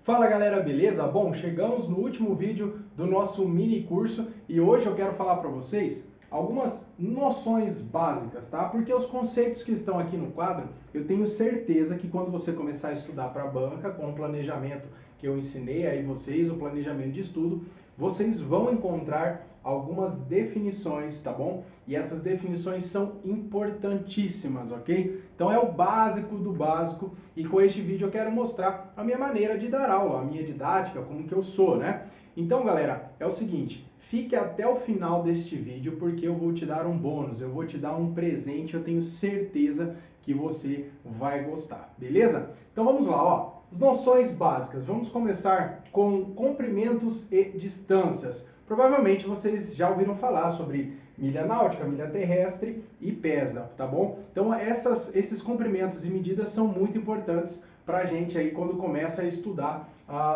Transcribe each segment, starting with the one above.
Fala galera, beleza? Bom, chegamos no último vídeo do nosso mini curso e hoje eu quero falar para vocês algumas noções básicas, tá? Porque os conceitos que estão aqui no quadro, eu tenho certeza que quando você começar a estudar para a banca, com o planejamento que eu ensinei aí vocês, o planejamento de estudo, vocês vão encontrar algumas definições, tá bom? E essas definições são importantíssimas, ok? Então é o básico do básico e com este vídeo eu quero mostrar a minha maneira de dar aula, a minha didática, como que eu sou, né? Então, galera, é o seguinte, fique até o final deste vídeo porque eu vou te dar um bônus, eu vou te dar um presente, eu tenho certeza que você vai gostar, beleza? Então vamos lá, ó. Noções básicas. Vamos começar com comprimentos e distâncias. Provavelmente vocês já ouviram falar sobre milha náutica, milha terrestre e pesa, tá bom? Então esses comprimentos e medidas são muito importantes para a gente aí quando começa a estudar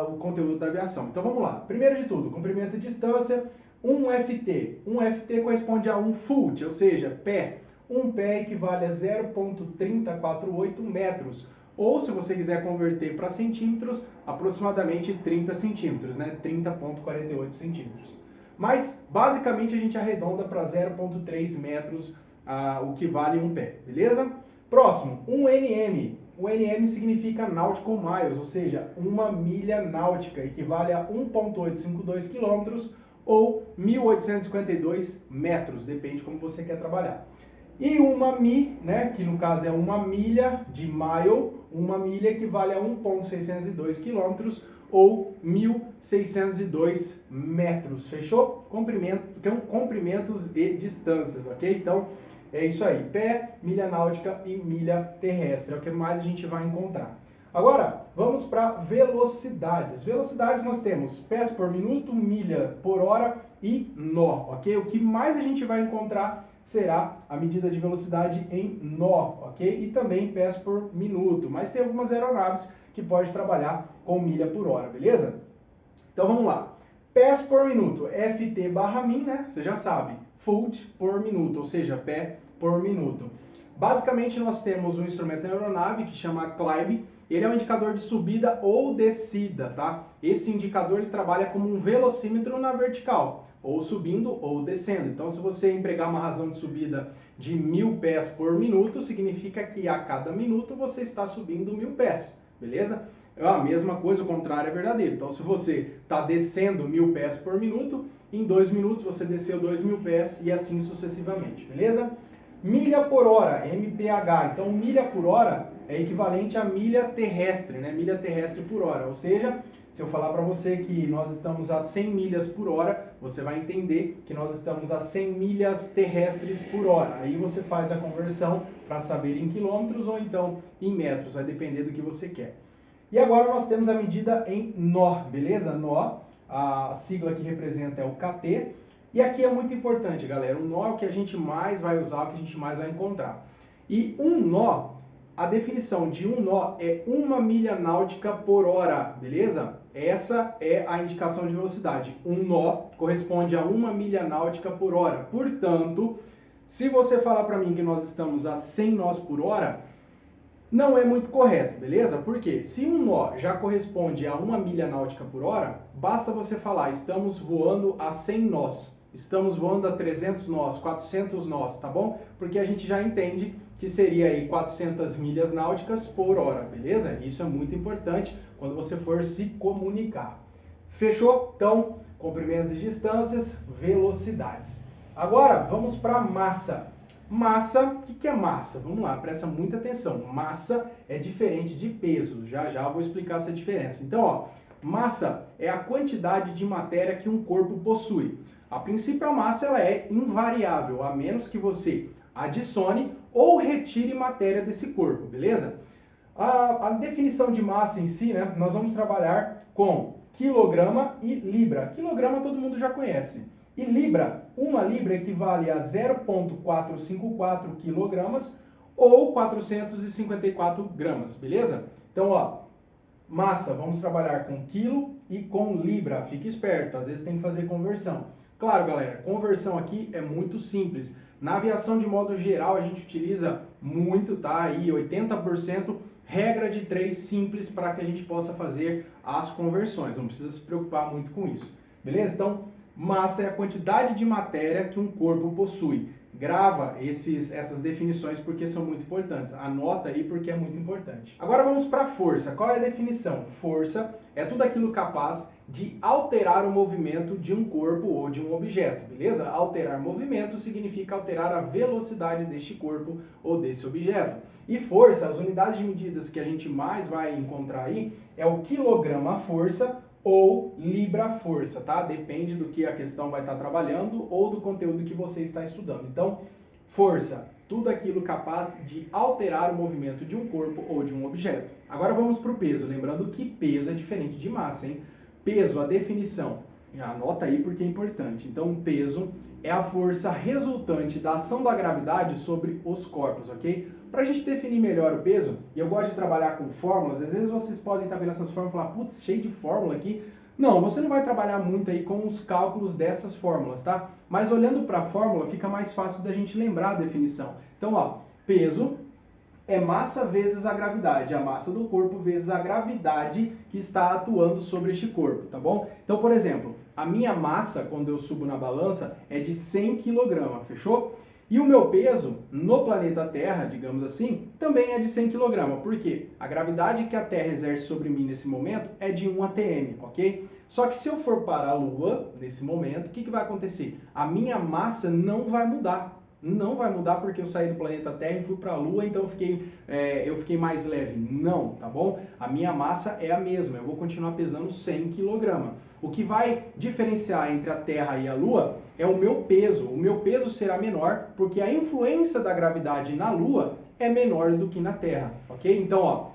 o conteúdo da aviação. Então vamos lá. Primeiro de tudo, comprimento e distância, 1 FT. 1 FT corresponde a 1 foot, ou seja, pé. Um pé equivale a 0,348 metros. Ou, se você quiser converter para centímetros, aproximadamente 30 centímetros, né? 30,48 centímetros. Mas, basicamente, a gente arredonda para 0,3 metros, o que vale um pé, beleza? Próximo, 1 NM. O NM significa Nautical Miles, ou seja, uma milha náutica, equivale a 1,852 quilômetros ou 1.852 metros, depende como você quer trabalhar. E uma mi, né, que no caso é uma milha de mile, uma milha equivale a 1,602 quilômetros ou 1.602 metros, fechou? Comprimentos e distâncias, ok? Então, é isso aí, pé, milha náutica e milha terrestre, é o que mais a gente vai encontrar. Agora, vamos para velocidades. Velocidades nós temos pés por minuto, milha por hora e nó, ok? O que mais a gente vai encontrar será a medida de velocidade em nó, ok? E também pés por minuto, mas tem algumas aeronaves que pode trabalhar com milha por hora, beleza? Então vamos lá. Pés por minuto, FT barra min, né? Você já sabe, foot por minuto, ou seja, pé por minuto. Basicamente nós temos um instrumento na aeronave que chama climb, ele é um indicador de subida ou descida, tá? Esse indicador ele trabalha como um velocímetro na vertical, ou subindo ou descendo. Então, se você empregar uma razão de subida de 1.000 pés por minuto, significa que a cada minuto você está subindo 1.000 pés, beleza? A mesma coisa, o contrário é verdadeiro. Então, se você está descendo 1.000 pés por minuto, em 2 minutos você desceu 2.000 pés e assim sucessivamente, beleza? Milha por hora, MPH. Então, milha por hora é equivalente a milha terrestre, né? Milha terrestre por hora. Ou seja, se eu falar para você que nós estamos a 100 milhas por hora, você vai entender que nós estamos a 100 milhas terrestres por hora. Aí você faz a conversão para saber em quilômetros ou então em metros, vai depender do que você quer. E agora nós temos a medida em nó, beleza? Nó, a sigla que representa é o KT. E aqui é muito importante, galera, o nó é o que a gente mais vai usar, o que a gente mais vai encontrar. E um nó, a definição de um nó é 1 milha náutica por hora, beleza? Essa é a indicação de velocidade. Um nó corresponde a 1 milha náutica por hora. Portanto, se você falar para mim que nós estamos a 100 nós por hora, não é muito correto, beleza? Porque se um nó já corresponde a 1 milha náutica por hora, basta você falar, estamos voando a 100 nós, estamos voando a 300 nós, 400 nós, tá bom? Porque a gente já entende que seria aí 400 milhas náuticas por hora, beleza? Isso é muito importante quando você for se comunicar. Fechou? Então, comprimentos e distâncias, velocidades. Agora, vamos para massa. Massa, o que é massa? Vamos lá, presta muita atenção. Massa é diferente de peso. Já já vou explicar essa diferença. Então, ó, massa é a quantidade de matéria que um corpo possui. A princípio, a massa ela é invariável, a menos que você adicione ou retire matéria desse corpo, beleza? A definição de massa em si, né, nós vamos trabalhar com quilograma e libra. Quilograma todo mundo já conhece. E libra, uma libra equivale a 0,454 quilogramas ou 454 gramas, beleza? Então, ó, massa, vamos trabalhar com quilo e com libra. Fique esperto, às vezes tem que fazer conversão. Claro, galera, conversão aqui é muito simples. Na aviação, de modo geral, a gente utiliza muito, tá? Aí 80% regra de 3 simples para que a gente possa fazer as conversões. Não precisa se preocupar muito com isso. Beleza? Então, massa é a quantidade de matéria que um corpo possui. Grava essas definições porque são muito importantes. Anota aí porque é muito importante. Agora vamos para a força. Qual é a definição? Força é tudo aquilo capaz de alterar o movimento de um corpo ou de um objeto, beleza? Alterar movimento significa alterar a velocidade deste corpo ou desse objeto. E força, as unidades de medidas que a gente mais vai encontrar aí é o quilograma-força ou libra-força, tá? Depende do que a questão vai estar trabalhando ou do conteúdo que você está estudando. Então, força, tudo aquilo capaz de alterar o movimento de um corpo ou de um objeto. Agora vamos para o peso, lembrando que peso é diferente de massa, hein? Peso, a definição, anota aí porque é importante. Então, peso é a força resultante da ação da gravidade sobre os corpos, ok? Para a gente definir melhor o peso, e eu gosto de trabalhar com fórmulas, às vezes vocês podem estar vendo essas fórmulas e falar, putz, cheio de fórmula aqui. Não, você não vai trabalhar muito aí com os cálculos dessas fórmulas, tá? Mas olhando para a fórmula fica mais fácil da gente lembrar a definição. Então, ó, peso é massa vezes a gravidade, a massa do corpo vezes a gravidade que está atuando sobre este corpo, tá bom? Então, por exemplo, a minha massa, quando eu subo na balança, é de 100 kg, fechou? E o meu peso no planeta Terra, digamos assim, também é de 100 kg. Por quê? A gravidade que a Terra exerce sobre mim nesse momento é de 1 atm, ok? Só que se eu for para a Lua, nesse momento, o que vai acontecer? A minha massa não vai mudar. Não vai mudar porque eu saí do planeta Terra e fui para a Lua, então eu fiquei mais leve. Não, tá bom? A minha massa é a mesma, eu vou continuar pesando 100 kg. O que vai diferenciar entre a Terra e a Lua é o meu peso. O meu peso será menor porque a influência da gravidade na Lua é menor do que na Terra, ok? Então, ó,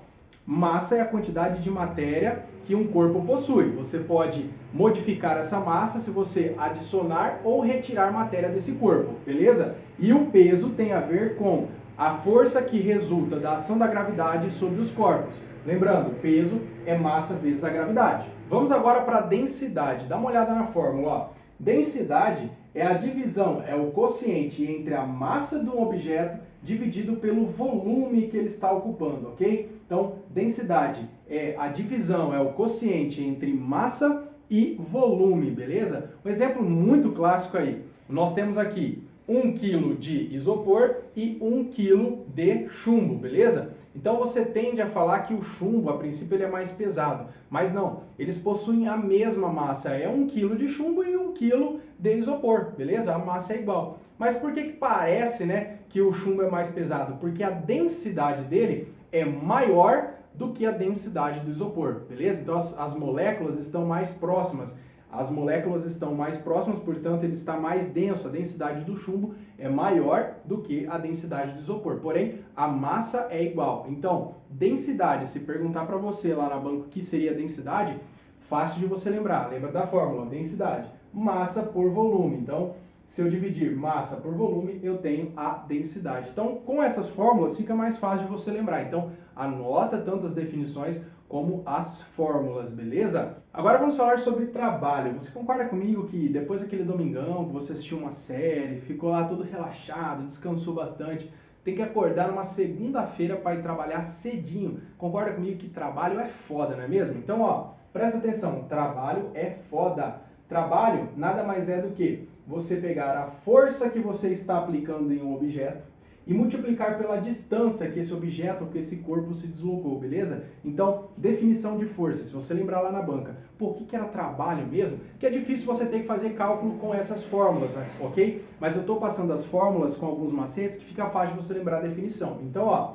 massa é a quantidade de matéria que um corpo possui. Você pode modificar essa massa se você adicionar ou retirar matéria desse corpo, beleza? E o peso tem a ver com a força que resulta da ação da gravidade sobre os corpos. Lembrando, peso é massa vezes a gravidade. Vamos agora para a densidade. Dá uma olhada na fórmula, ó. Densidade é a divisão, é o quociente entre a massa de um objeto dividido pelo volume que ele está ocupando, ok? Então, densidade é a divisão, é o quociente entre massa e volume, beleza? Um exemplo muito clássico aí. Nós temos aqui 1 kg de isopor e 1 kg de chumbo, beleza? Então você tende a falar que o chumbo, a princípio, ele é mais pesado, mas não, eles possuem a mesma massa, é 1 kg de chumbo e 1 kg de isopor, beleza? A massa é igual. Mas por que parece, né, que o chumbo é mais pesado? Porque a densidade dele é maior do que a densidade do isopor, beleza? Então as moléculas estão mais próximas. As moléculas estão mais próximas, portanto, ele está mais denso. A densidade do chumbo é maior do que a densidade do isopor. Porém, a massa é igual. Então, densidade, se perguntar para você lá na banca o que seria densidade, fácil de você lembrar. Lembra da fórmula, densidade. Massa por volume. Então, se eu dividir massa por volume, eu tenho a densidade. Então, com essas fórmulas, fica mais fácil de você lembrar. Então, anota tanto as definições como as fórmulas, beleza? Agora vamos falar sobre trabalho. Você concorda comigo que depois daquele domingão que você assistiu uma série, ficou lá todo relaxado, descansou bastante, tem que acordar numa segunda-feira para ir trabalhar cedinho? Concorda comigo que trabalho é foda, não é mesmo? Então, ó, presta atenção, trabalho é foda. Trabalho nada mais é do que você pegar a força que você está aplicando em um objeto e multiplicar pela distância que esse objeto, que esse corpo se deslocou, beleza? Então, definição de força, se você lembrar lá na banca, pô, o que era trabalho mesmo? Que é difícil você ter que fazer cálculo com essas fórmulas, ok? Mas eu estou passando as fórmulas com alguns macetes que fica fácil de você lembrar a definição. Então, ó,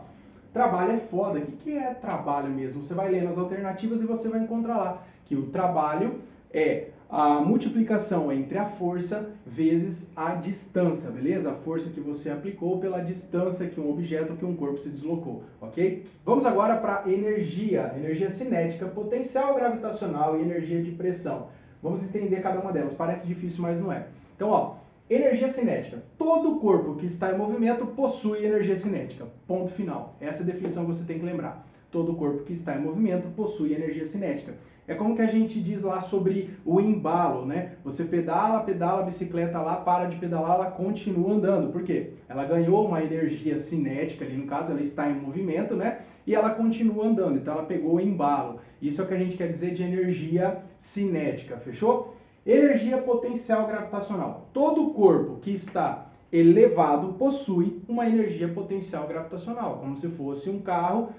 trabalho é foda. O que é trabalho mesmo? Você vai lendo as alternativas e você vai encontrar lá que o trabalho é a multiplicação entre a força vezes a distância, beleza? A força que você aplicou pela distância que um objeto, que um corpo se deslocou, ok? Vamos agora para energia. Energia cinética, potencial gravitacional e energia de pressão. Vamos entender cada uma delas. Parece difícil, mas não é. Então, ó, energia cinética. Todo corpo que está em movimento possui energia cinética. Ponto final. Essa é a definição que você tem que lembrar. Todo corpo que está em movimento possui energia cinética. É como que a gente diz lá sobre o embalo, né? Você pedala a bicicleta lá, para de pedalar, ela continua andando. Por quê? Ela ganhou uma energia cinética ali, no caso, ela está em movimento, né? e ela continua andando, então ela pegou o embalo. Isso é o que a gente quer dizer de energia cinética, fechou? Energia potencial gravitacional. Todo corpo que está elevado possui uma energia potencial gravitacional, como se fosse um carro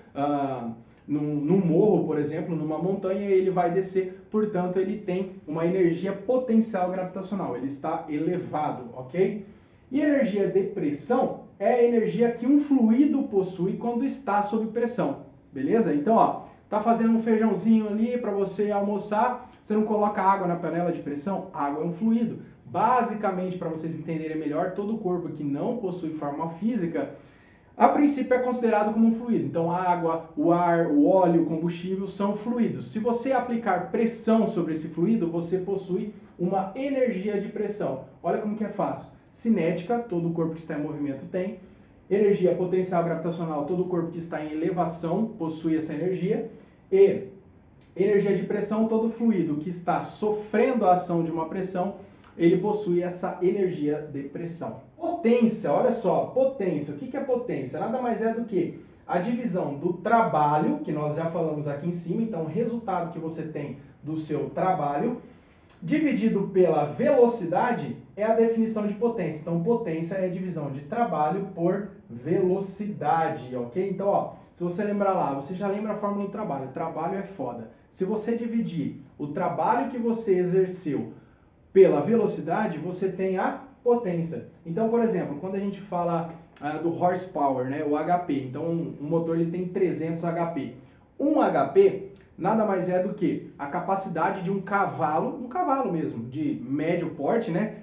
num morro, por exemplo, numa montanha, ele vai descer, portanto ele tem uma energia potencial gravitacional, ele está elevado, ok? E energia de pressão é a energia que um fluido possui quando está sob pressão, beleza? Então, ó, tá fazendo um feijãozinho ali para você almoçar, você não coloca água na panela de pressão? Água é um fluido. Basicamente, para vocês entenderem melhor, todo corpo que não possui forma física, a princípio é considerado como um fluido. Então, a água, o ar, o óleo, o combustível são fluidos. Se você aplicar pressão sobre esse fluido, você possui uma energia de pressão. Olha como que é fácil. Cinética, todo corpo que está em movimento tem. Energia potencial gravitacional, todo corpo que está em elevação possui essa energia. E energia de pressão, todo fluido que está sofrendo a ação de uma pressão, ele possui essa energia de pressão. Potência, olha só, potência. O que é potência? Nada mais é do que a divisão do trabalho, que nós já falamos aqui em cima, então o resultado que você tem do seu trabalho, dividido pela velocidade, é a definição de potência. Então, potência é a divisão de trabalho por velocidade, ok? Então, ó, se você lembrar lá, você já lembra a fórmula do trabalho. Trabalho é foda. Se você dividir o trabalho que você exerceu pela velocidade, você tem a potência. Então, por exemplo, quando a gente fala do horsepower, né, o HP, então um motor ele tem 300 HP. 1 HP nada mais é do que a capacidade de um cavalo mesmo, de médio porte, né,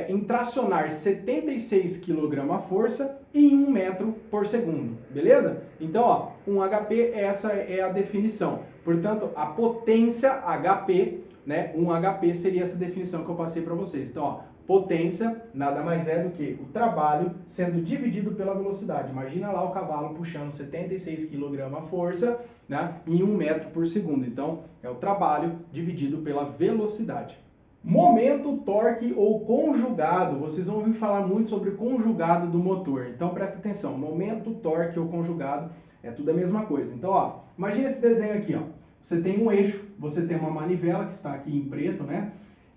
em tracionar 76 kg a força em 1 metro por segundo, beleza? Então, ó, 1 HP, essa é a definição. Portanto, a potência HP, né, 1 HP seria essa definição que eu passei para vocês. Então, ó, potência nada mais é do que o trabalho sendo dividido pela velocidade. Imagina lá o cavalo puxando 76 kg a força, né, em 1 metro por segundo. Então, é o trabalho dividido pela velocidade. Momento, torque ou conjugado. Vocês vão ouvir falar muito sobre conjugado do motor. Então, presta atenção. Momento, torque ou conjugado é tudo a mesma coisa. Então, ó, imagina esse desenho aqui, ó. Você tem um eixo, você tem uma manivela que está aqui em preto, né?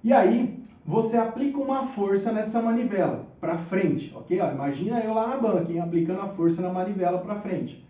E aí, você aplica uma força nessa manivela para frente, ok? Ó, imagina eu lá na banca, hein, aplicando a força na manivela para frente.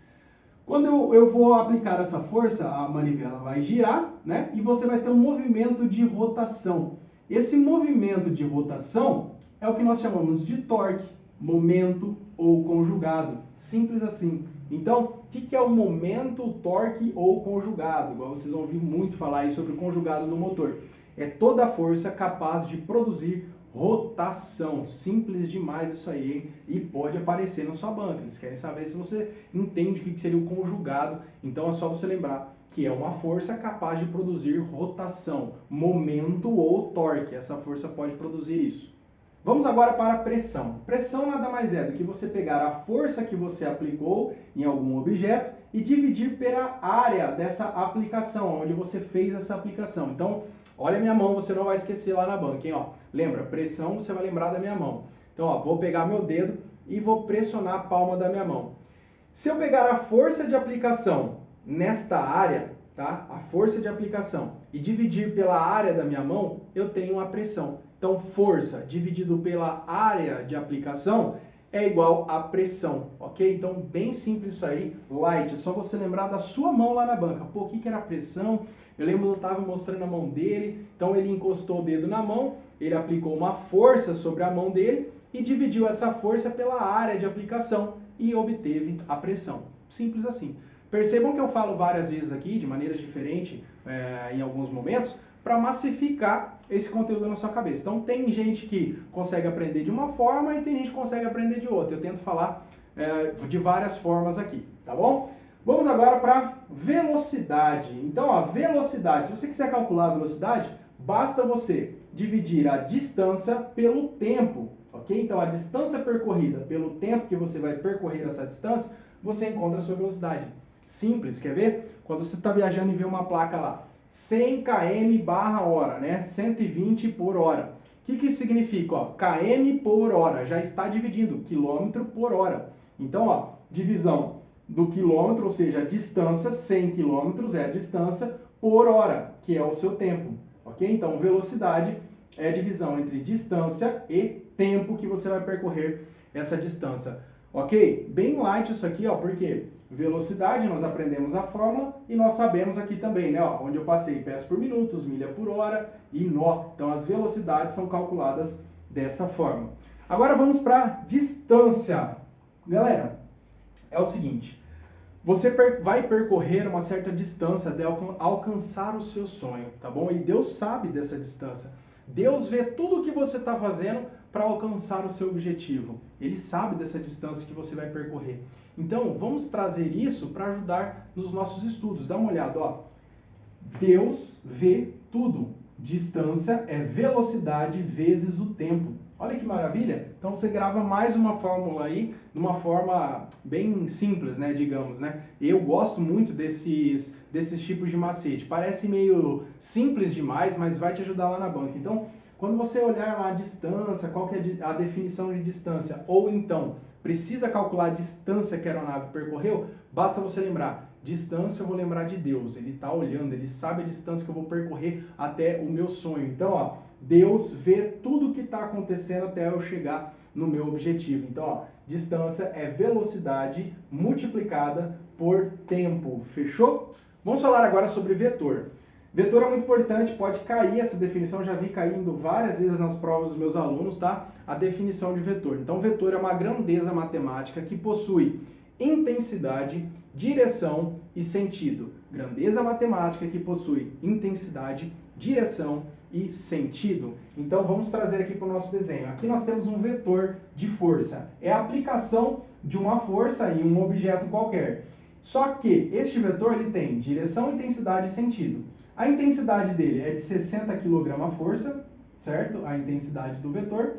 Quando eu vou aplicar essa força, a manivela vai girar, né? E você vai ter um movimento de rotação. Esse movimento de rotação é o que nós chamamos de torque, momento ou conjugado. Simples assim. Então, o que é o momento, torque ou conjugado? Igual vocês vão ouvir muito falar aí sobre o conjugado do motor. É toda a força capaz de produzir rotação. Simples demais isso aí, hein? E pode aparecer na sua banca. Eles querem saber se você entende o que seria o conjugado. Então é só você lembrar que é uma força capaz de produzir rotação, momento ou torque. Essa força pode produzir isso. Vamos agora para a pressão. Pressão nada mais é do que você pegar a força que você aplicou em algum objeto e dividir pela área dessa aplicação, onde você fez essa aplicação. Então, olha a minha mão, você não vai esquecer lá na banca, hein? Ó, lembra, pressão, você vai lembrar da minha mão. Então, ó, vou pegar meu dedo e vou pressionar a palma da minha mão. Se eu pegar a força de aplicação nesta área, tá? A força de aplicação, e dividir pela área da minha mão, eu tenho uma pressão. Então, força dividido pela área de aplicação é igual a pressão, ok? Então, bem simples isso aí, light. É só você lembrar da sua mão lá na banca. Pô, o que era pressão? Eu lembro que eu estava mostrando a mão dele, então ele encostou o dedo na mão, ele aplicou uma força sobre a mão dele e dividiu essa força pela área de aplicação e obteve a pressão. Simples assim. Percebam que eu falo várias vezes aqui, de maneiras diferentes, em alguns momentos, para massificar esse conteúdo na sua cabeça. Então, tem gente que consegue aprender de uma forma e tem gente que consegue aprender de outra. Eu tento falar de várias formas aqui, tá bom? Vamos agora para velocidade. Então, a velocidade, se você quiser calcular a velocidade, basta você dividir a distância pelo tempo, ok? Então, a distância percorrida pelo tempo que você vai percorrer essa distância, você encontra a sua velocidade. Simples, quer ver? Quando você está viajando e vê uma placa lá, 100 km/h, né? 120 por hora. O que isso significa? Ó, km por hora, já está dividindo, quilômetro por hora. Então, ó, divisão do quilômetro, ou seja, a distância, 100 quilômetros é a distância por hora, que é o seu tempo, ok? Então, velocidade é a divisão entre distância e tempo que você vai percorrer essa distância, ok? Bem light isso aqui, ó, porque velocidade, nós aprendemos a fórmula e nós sabemos aqui também, né, ó, onde eu passei pés por minutos, milha por hora e nó. Então, as velocidades são calculadas dessa forma. Agora, vamos para distância. Galera, é o seguinte, você vai percorrer uma certa distância até alcançar o seu sonho, tá bom? E Deus sabe dessa distância. Deus vê tudo o que você está fazendo para alcançar o seu objetivo. Ele sabe dessa distância que você vai percorrer. Então, vamos trazer isso para ajudar nos nossos estudos. Dá uma olhada, ó. Deus vê tudo. Distância é velocidade vezes o tempo. Olha que maravilha! Então você grava mais uma fórmula aí, de uma forma bem simples, né, digamos, né? Eu gosto muito desses tipos de macete. Parece meio simples demais, mas vai te ajudar lá na banca. Então, quando você olhar lá a distância, qual que é a definição de distância, ou então precisa calcular a distância que a aeronave percorreu, basta você lembrar, distância eu vou lembrar de Deus, Ele está olhando, Ele sabe a distância que eu vou percorrer até o meu sonho. Então, ó, Deus vê tudo o que está acontecendo até eu chegar no meu objetivo. Então, ó, distância é velocidade multiplicada por tempo. Fechou? Vamos falar agora sobre vetor. Vetor é muito importante, pode cair essa definição, já vi caindo várias vezes nas provas dos meus alunos, tá? A definição de vetor. Então, vetor é uma grandeza matemática que possui intensidade, direção e sentido. Grandeza matemática que possui intensidade, direção e sentido. Então, vamos trazer aqui para o nosso desenho. Aqui nós temos um vetor de força. É a aplicação de uma força em um objeto qualquer. Só que este vetor ele tem direção, intensidade e sentido. A intensidade dele é de 60 kg/força, certo? A intensidade do vetor.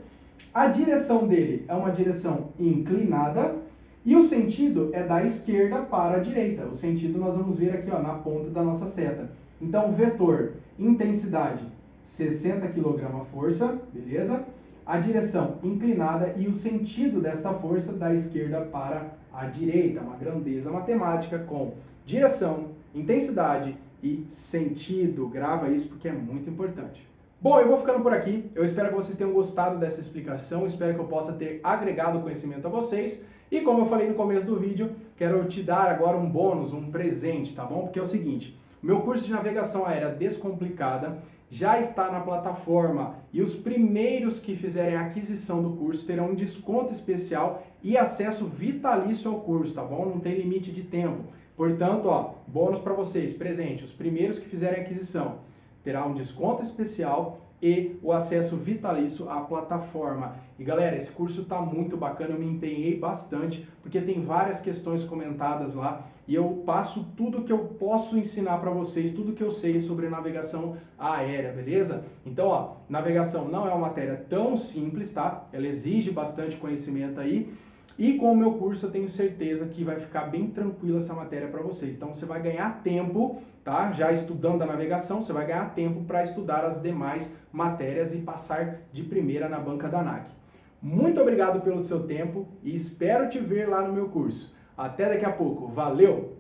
A direção dele é uma direção inclinada e o sentido é da esquerda para a direita. O sentido nós vamos ver aqui, ó, na ponta da nossa seta. Então, vetor, intensidade, 60 kg/força, beleza? A direção inclinada e o sentido desta força da esquerda para a direita. Uma grandeza matemática com direção, intensidade e sentido. Grava isso porque é muito importante. Bom, eu vou ficando por aqui. Eu espero que vocês tenham gostado dessa explicação. Espero que eu possa ter agregado conhecimento a vocês. E como eu falei no começo do vídeo, quero te dar agora um bônus, um presente, tá bom? Porque é o seguinte, o meu curso de navegação aérea descomplicada já está na plataforma e os primeiros que fizerem a aquisição do curso terão um desconto especial e acesso vitalício ao curso, tá bom? Não tem limite de tempo. Portanto, ó, bônus para vocês, presente. Os primeiros que fizerem a aquisição terá um desconto especial e o acesso vitalício à plataforma. E galera, esse curso está muito bacana, eu me empenhei bastante, porque tem várias questões comentadas lá e eu passo tudo que eu posso ensinar para vocês, tudo que eu sei sobre navegação aérea, beleza? Então, ó, navegação não é uma matéria tão simples, tá? Ela exige bastante conhecimento aí. E com o meu curso eu tenho certeza que vai ficar bem tranquila essa matéria para vocês. Então você vai ganhar tempo, tá? Já estudando a navegação, você vai ganhar tempo para estudar as demais matérias e passar de primeira na banca da ANAC. Muito obrigado pelo seu tempo e espero te ver lá no meu curso. Até daqui a pouco. Valeu!